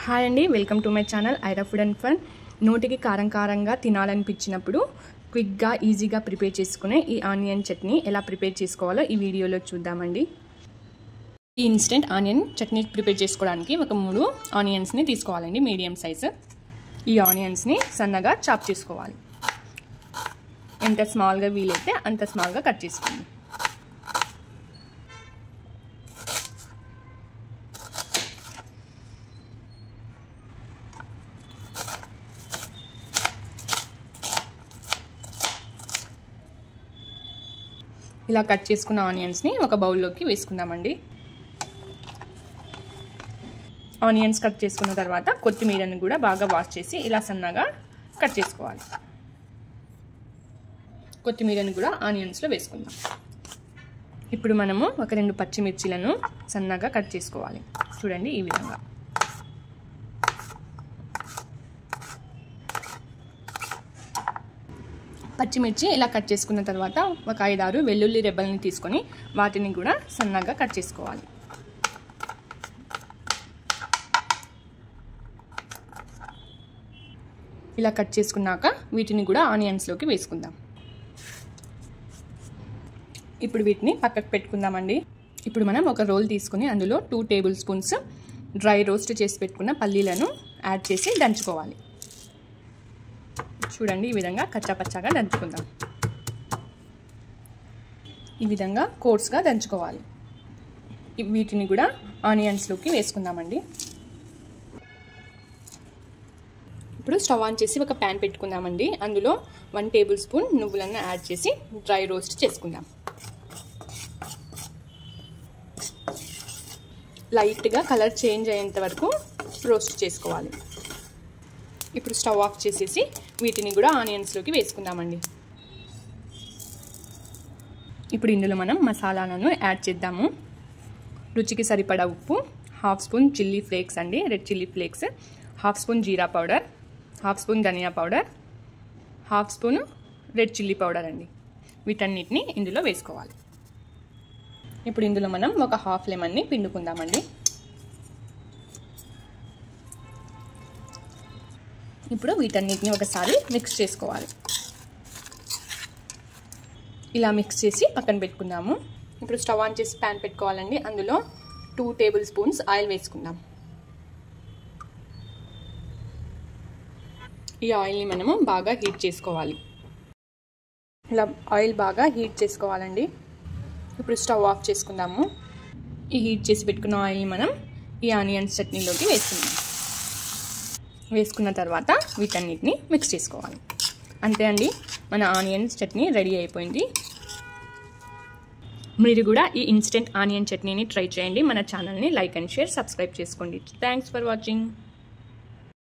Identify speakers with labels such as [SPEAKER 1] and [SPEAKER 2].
[SPEAKER 1] Hi అండి, welcome to my channel Aira food and fun. నోటికి కారంగా తినాలనిపించినప్పుడు క్విక్గా ఈజీగా ప్రిపేర్ చేసుకునే ఈ ఆనియన్ చట్నీ ఎలా ప్రిపేర్ చేసుకోవాలో ఈ వీడియోలో చూద్దామండి. ఈ ఇన్స్టెంట్ ఆనియన్ చట్నీ ప్రిపేర్ చేసుకోవడానికి ఒక 3 ఆనియన్స్ని తీసుకోవాలండి, మీడియం సైజు. ఈ ఆనియన్స్ని సన్నగా చాప్ చేసుకోవాలి. ఎంత స్మాల్గా వీలైతే అంత స్మాల్గా కట్ చేసుకోండి. ఇలా కట్ చేసుకున్న ఆనియన్స్ని ఒక బౌల్లోకి వేసుకుందామండి. ఆనియన్స్ కట్ చేసుకున్న తర్వాత కొత్తిమీరని కూడా బాగా వాష్ చేసి ఇలా సన్నగా కట్ చేసుకోవాలి. కొత్తిమీరని కూడా ఆనియన్స్లో వేసుకుందాం. ఇప్పుడు మనము ఒక 2 పచ్చిమిర్చిలను సన్నగా కట్ చేసుకోవాలి. చూడండి, ఈ విధంగా. పచ్చిమిర్చి ఇలా కట్ చేసుకున్న తర్వాత ఒక 5-6 వెల్లుల్లి రెబ్బల్ని తీసుకొని వాటిని కూడా సన్నగా కట్ చేసుకోవాలి. ఇలా కట్ చేసుకున్నాక వీటిని కూడా ఆనియన్స్లోకి వేసుకుందాం. ఇప్పుడు వీటిని పక్కకు పెట్టుకుందామండి. ఇప్పుడు మనం ఒక రోల్ తీసుకుని అందులో 2 టేబుల్ స్పూన్స్ డ్రై రోస్ట్ చేసి పెట్టుకున్న పల్లీలను యాడ్ చేసి దంచుకోవాలి. చూడండి, ఈ విధంగా కచ్చాపచ్చాగా దంచుకుందాం. ఈ విధంగా కోర్స్గా దంచుకోవాలి. వీటిని కూడా ఆనియన్స్లోకి వేసుకుందామండి. ఇప్పుడు స్టవ్ ఆన్ చేసి ఒక ప్యాన్ పెట్టుకుందామండి. అందులో 1 టేబుల్ స్పూన్ నువ్వులను యాడ్ చేసి డ్రై రోస్ట్ చేసుకుందాం. లైట్గా కలర్ చేంజ్ అయ్యేంత వరకు రోస్ట్ చేసుకోవాలి. ఇప్పుడు స్టవ్ ఆఫ్ చేసేసి వీటిని కూడా ఆనియన్స్లోకి వేసుకుందామండి. ఇప్పుడు ఇందులో మనం మసాలాలను యాడ్ చేద్దాము. రుచికి సరిపడా ఉప్పు, 1/2 స్పూన్ చిల్లీ ఫ్లేక్స్ అండి, red chilli flakes, 1/2 spoon jeera powder, 1/2 spoon dhania powder, 1/2 spoon red chilli powder అండి. వీటన్నిటిని ఇందులో వేసుకోవాలి. ఇప్పుడు ఇందులో మనం ఒక 1/2 లెమన్ని పిండుకుందామండి. ఇప్పుడు వీటన్నిటిని ఒకసారి మిక్స్ చేసుకోవాలి. ఇలా మిక్స్ చేసి పక్కన పెట్టుకుందాము. ఇప్పుడు స్టవ్ ఆన్ చేసి ప్యాన్ పెట్టుకోవాలండి. అందులో 2 టేబుల్ స్పూన్స్ ఆయిల్ వేసుకుందాం. ఈ ఆయిల్ని మనము బాగా హీట్ చేసుకోవాలి. ఇలా ఆయిల్ బాగా హీట్ చేసుకోవాలండి. ఇప్పుడు స్టవ్ ఆఫ్ చేసుకుందాము. ఈ హీట్ చేసి పెట్టుకున్న ఆయిల్ని మనం ఈ ఆనియన్స్ చట్నీలోకి వేసుకుందాం. వేసుకున్న తర్వాత వీటన్నిటిని మిక్స్ చేసుకోవాలి. అంతే అండి, మన ఆనియన్స్ చట్నీ రెడీ అయిపోయింది. మీరు కూడా ఈ ఇన్స్టెంట్ ఆనియన్ చట్నీని ట్రై చేయండి. మన ఛానల్ని లైక్ అండ్ షేర్, సబ్స్క్రైబ్ చేసుకోండి. Thanks for watching.